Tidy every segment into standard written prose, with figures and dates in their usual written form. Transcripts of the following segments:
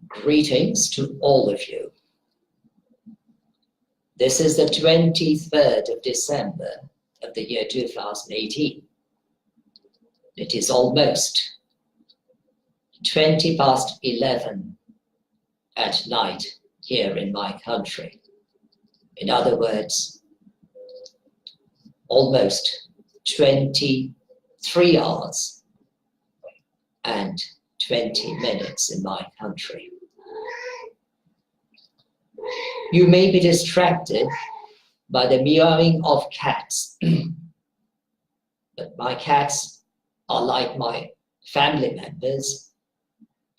Greetings to all of you. This is the 23rd of December of the year 2018. It is almost 11:20 at night here in my country. In other words, almost 23 hours and 20 minutes in my country. You may be distracted by the meowing of cats, but my cats are like my family members,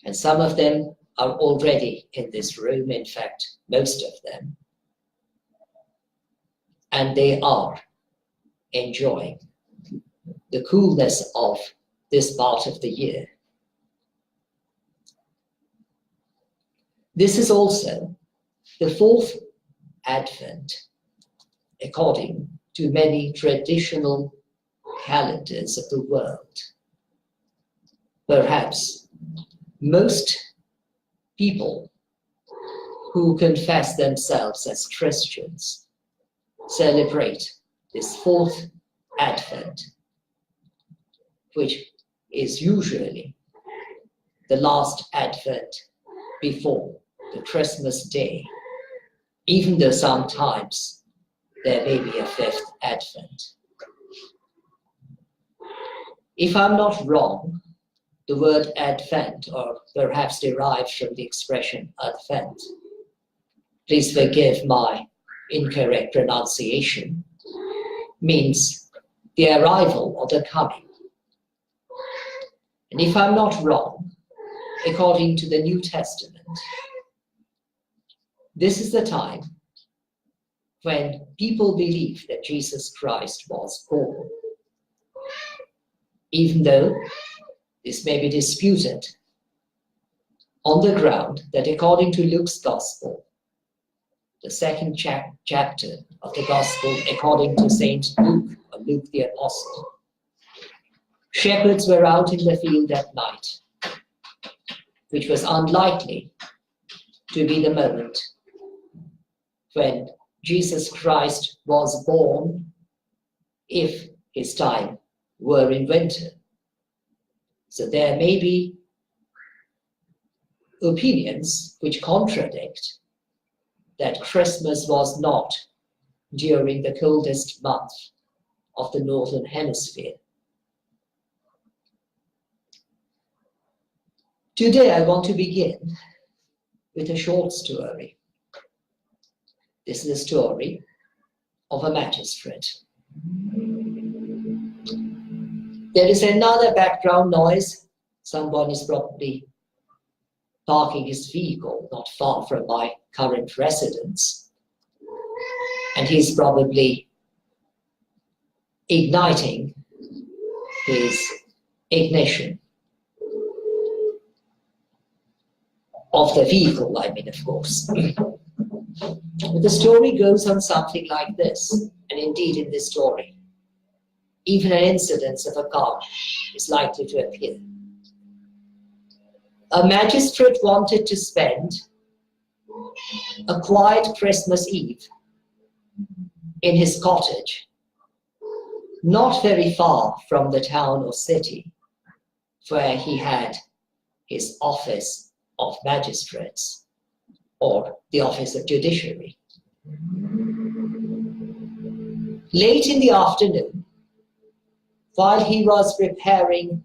and some of them are already in this room, in fact, most of them, and they are enjoying the coolness of this part of the year. This is also the fourth Advent, according to many traditional calendars of the world. Perhaps most people who confess themselves as Christians celebrate this fourth Advent, which is usually the last Advent before the Christmas day, even though sometimes there may be a fifth Advent. If I'm not wrong, the word Advent, or perhaps derived from the expression Advent, please forgive my incorrect pronunciation, means the arrival or the coming. And if I'm not wrong, according to the New Testament, this is the time when people believe that Jesus Christ was born, even though this may be disputed on the ground that according to Luke's Gospel, the second chapter of the Gospel according to Saint Luke, or Luke the Apostle, shepherds were out in the field at night, which was unlikely to be the moment when Jesus Christ was born, if his time were in winter. So there may be opinions which contradict that Christmas was not during the coldest month of the Northern Hemisphere. Today I want to begin with a short story. This is a story of a magistrate. There is another background noise. Someone is probably parking his vehicle not far from my current residence, and he's probably igniting his ignition of the vehicle, I mean, of course. But the story goes on something like this, and indeed in this story, even an incidence of a car is likely to appear. A magistrate wanted to spend a quiet Christmas Eve in his cottage, not very far from the town or city where he had his office of magistrates, or the office of judiciary. Late in the afternoon, while he was preparing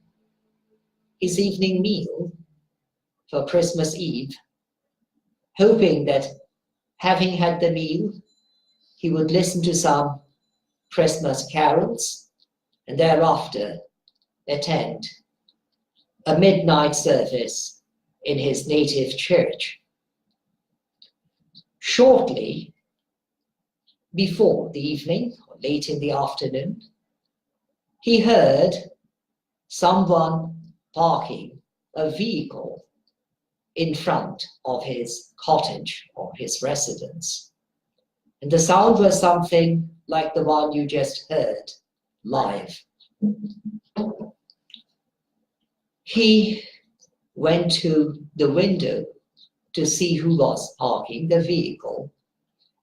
his evening meal for Christmas Eve, hoping that having had the meal, he would listen to some Christmas carols and thereafter attend a midnight service in his native church. Shortly before the evening, or late in the afternoon, he heard someone parking a vehicle in front of his cottage or his residence. And the sound was something like the one you just heard live. He went to the window to see who was parking the vehicle,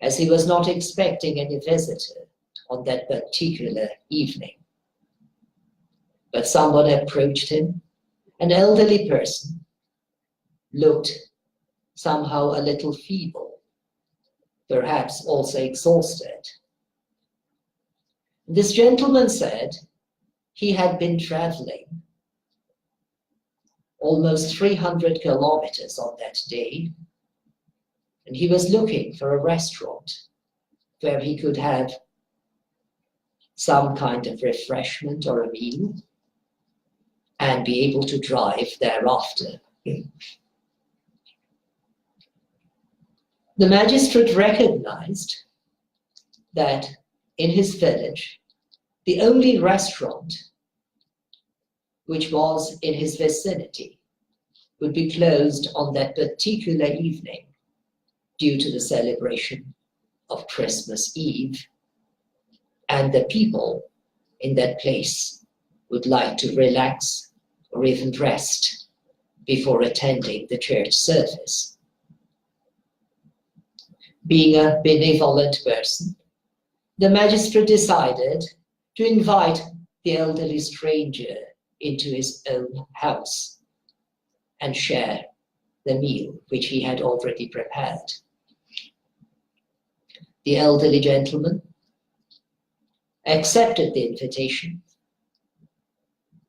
as he was not expecting any visitor on that particular evening. But someone approached him, an elderly person, looked somehow a little feeble, perhaps also exhausted. This gentleman said he had been traveling almost 300 kilometers on that day, and he was looking for a restaurant where he could have some kind of refreshment or a meal and be able to drive thereafter. The magistrate recognized that in his village, the only restaurant which was in his vicinity would be closed on that particular evening due to the celebration of Christmas Eve, and the people in that place would like to relax or even rest before attending the church service. Being a benevolent person, the magistrate decided to invite the elderly stranger into his own house and share the meal which he had already prepared. The elderly gentleman accepted the invitation,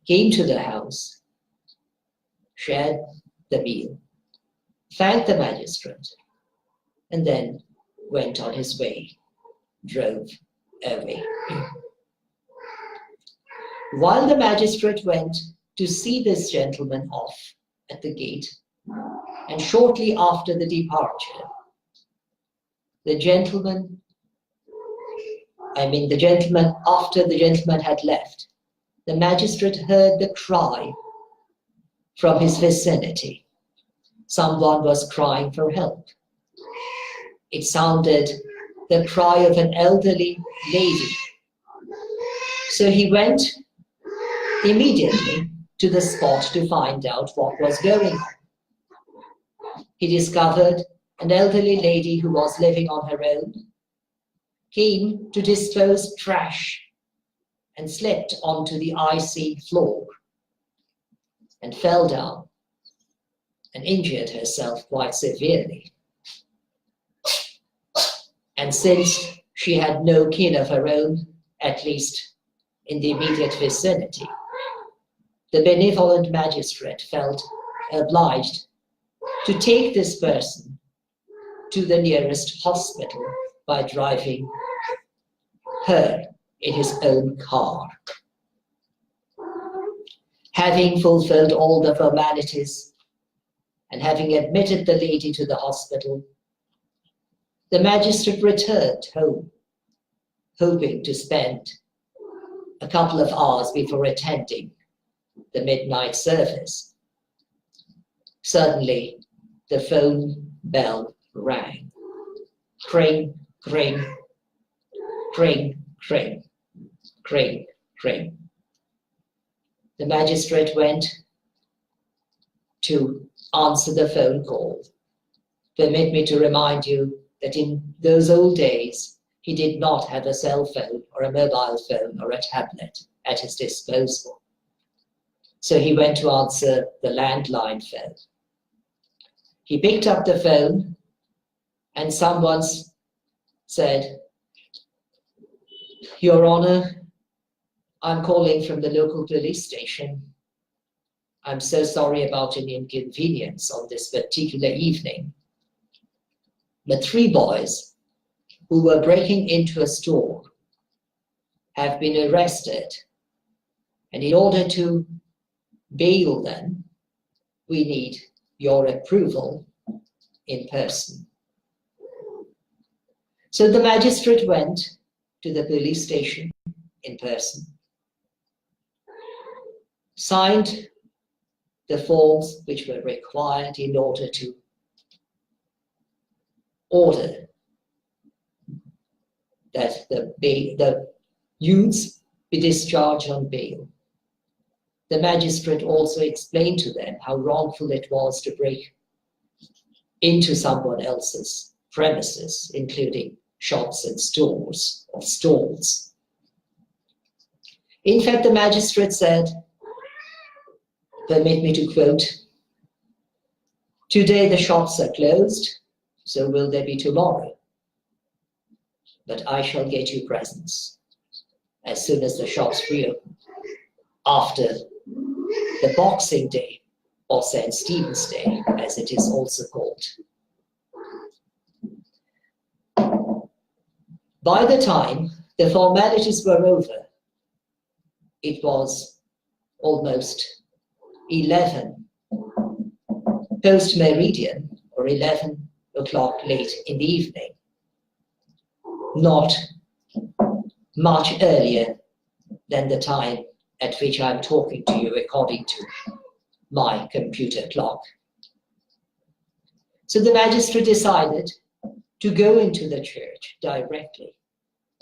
came to the house, shared the meal, thanked the magistrate, and then went on his way, drove away. While the magistrate went to see this gentleman off at the gate, and shortly after the departure, after the gentleman had left, the magistrate heard the cry from his vicinity. Someone was crying for help. It sounded the cry of an elderly lady. So he went immediately to the spot to find out what was going on. He discovered an elderly lady who was living on her own, came to dispose trash and slipped onto the icy floor and fell down and injured herself quite severely. And since she had no kin of her own, at least in the immediate vicinity, the benevolent magistrate felt obliged to take this person to the nearest hospital by driving her in his own car. Having fulfilled all the formalities and having admitted the lady to the hospital, the magistrate returned home, hoping to spend a couple of hours before attending the midnight service. Suddenly, the phone bell rang. Cring, cring, cring, cring, cring, cring. The magistrate went to answer the phone call. Permit me to remind you that in those old days, he did not have a cell phone or a mobile phone or a tablet at his disposal. So he went to answer the landline phone. He picked up the phone and someone said, "Your Honor, I'm calling from the local police station. I'm so sorry about an inconvenience on this particular evening. The 3 boys who were breaking into a store have been arrested, and in order to bail them, we need your approval in person." So the magistrate went to the police station in person, signed the forms which were required in order to order that the youths be discharged on bail. The magistrate also explained to them how wrongful it was to break into someone else's premises, including shops and stores or stalls. In fact, the magistrate said, permit me to quote, "Today the shops are closed, so will they be tomorrow. But I shall get you presents as soon as the shops reopen, after the Boxing Day, or St. Stephen's Day, as it is also called." By the time the formalities were over, it was almost 11 post-meridian, or 11 o'clock late in the evening, not much earlier than the time at which I'm talking to you according to my computer clock. So the magistrate decided to go into the church directly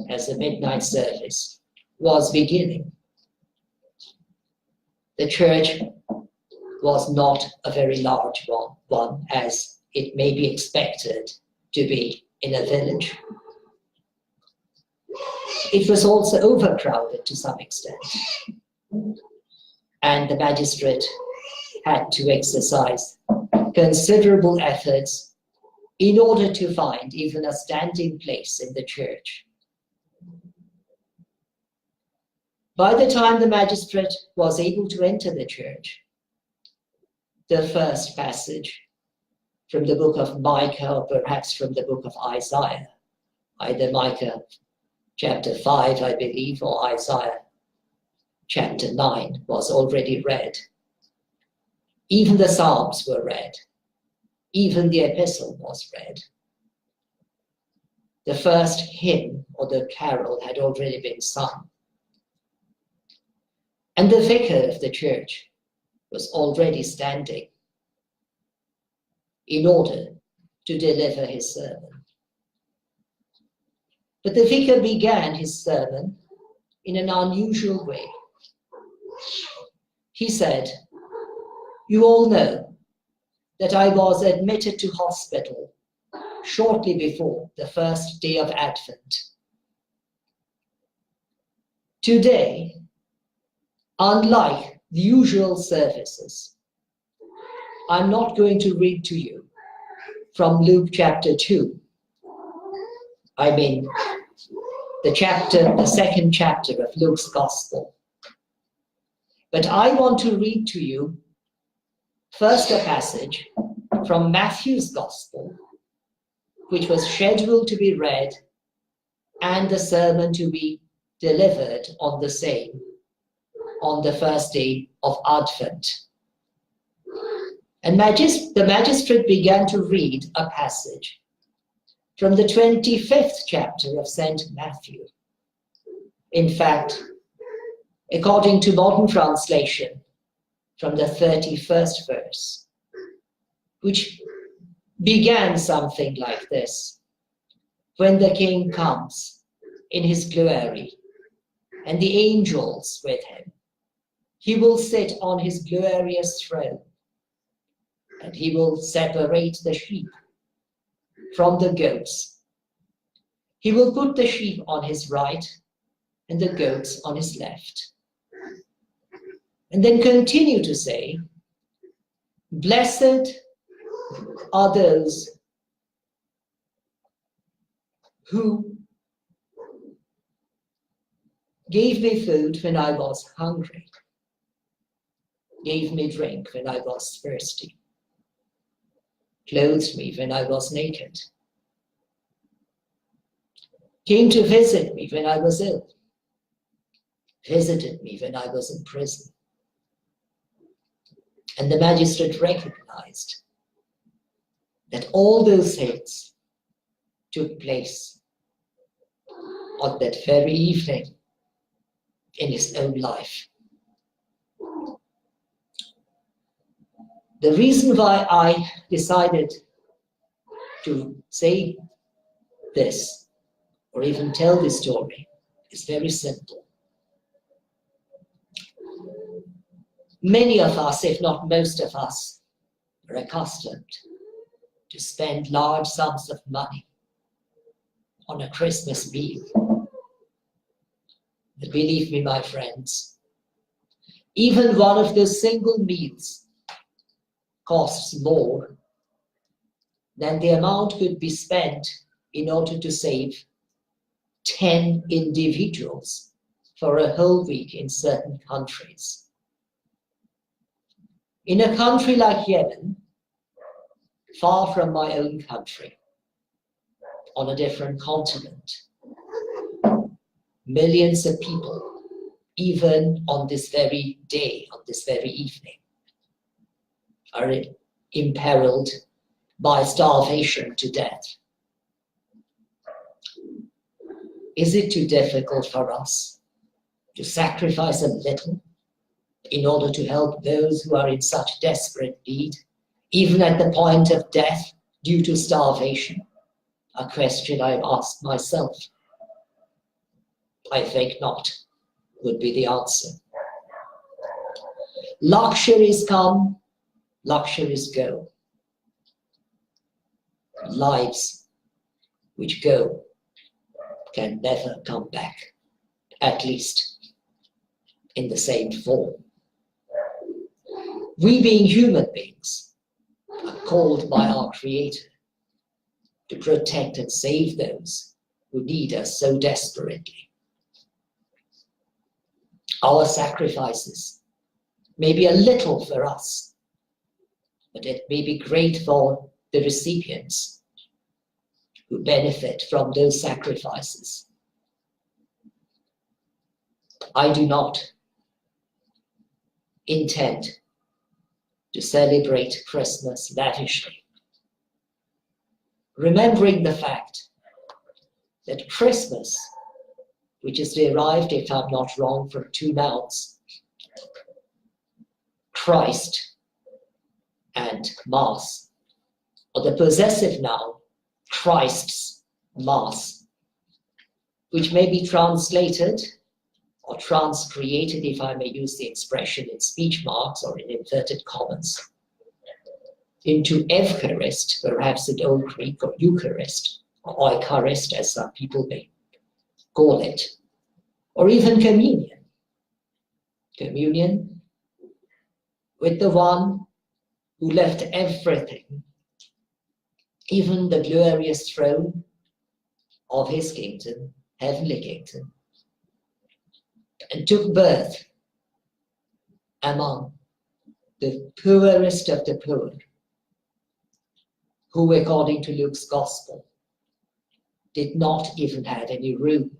as the midnight service was beginning. The church was not a very large one, as it may be expected to be in a village. It was also overcrowded to some extent, and the magistrate had to exercise considerable efforts in order to find even a standing place in the church. By the time the magistrate was able to enter the church, the first passage from the book of Micah, or perhaps from the book of Isaiah, either Micah chapter 5, I believe, or Isaiah chapter 9, was already read. Even the Psalms were read. Even the epistle was read. The first hymn or the carol had already been sung. And the vicar of the church was already standing in order to deliver his sermon. But the vicar began his sermon in an unusual way. He said, "You all know that I was admitted to hospital shortly before the first day of Advent. Today, unlike the usual services, I'm not going to read to you from Luke chapter 2. I mean, the second chapter of Luke's Gospel. But I want to read to you first a passage from Matthew's Gospel, which was scheduled to be read and the sermon to be delivered on the same, on the first day of Advent." And the magistrate began to read a passage from the 25th chapter of St. Matthew. In fact, according to modern translation, from the 31st verse, which began something like this: "When the king comes in his glory, and the angels with him, he will sit on his glorious throne, and he will separate the sheep from the goats. He will put the sheep on his right and the goats on his left." And then continue to say, "Blessed are those who gave me food when I was hungry, gave me drink when I was thirsty, clothed me when I was naked, came to visit me when I was ill, visited me when I was in prison." And the magistrate recognized that all those things took place on that very evening in his own life. The reason why I decided to say this, or even tell this story, is very simple. Many of us, if not most of us, are accustomed to spend large sums of money on a Christmas meal. But believe me, my friends, even one of those single meals costs more than the amount could be spent in order to save 10 individuals for a whole week in certain countries. In a country like Yemen, far from my own country, on a different continent, millions of people, even on this very day, on this very evening, are imperiled by starvation to death. Is it too difficult for us to sacrifice a little in order to help those who are in such desperate need, even at the point of death due to starvation? A question I've asked myself. I think not, would be the answer. Luxuries come, luxuries go. Lives which go can never come back, at least in the same form. We, being human beings, are called by our Creator to protect and save those who need us so desperately. Our sacrifices may be a little for us, but it may be great for the recipients who benefit from those sacrifices. I do not intend to celebrate Christmas lavishly, remembering the fact that Christmas, which is derived, if I'm not wrong, from two nouns, Christ and Mass, or the possessive noun, Christ's Mass, which may be translated or transcreated, if I may use the expression in speech marks or in inverted commas, into Eucharist, perhaps in Old Greek, or Eucharist, or Eucharist, as some people may call it, or even communion. Communion with the one who left everything, even the glorious throne of his kingdom, heavenly kingdom, and took birth among the poorest of the poor, who, according to Luke's Gospel, did not even have any room,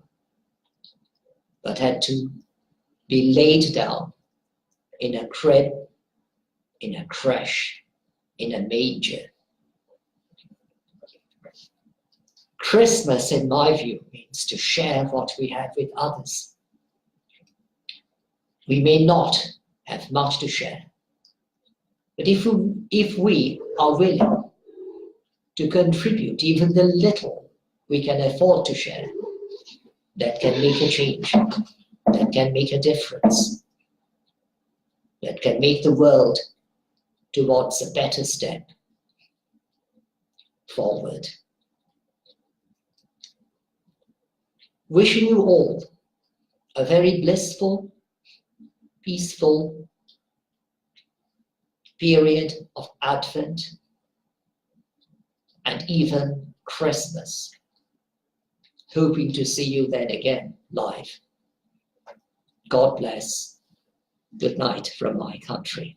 but had to be laid down in a crib, in a creche, in a manger. Christmas, in my view, means to share what we have with others. We may not have much to share, but if we are willing to contribute even the little we can afford to share, that can make a change, that can make a difference, that can make the world towards a better step forward. Wishing you all a very blissful, peaceful period of Advent and even Christmas. Hoping to see you then again live. God bless. Good night from my country.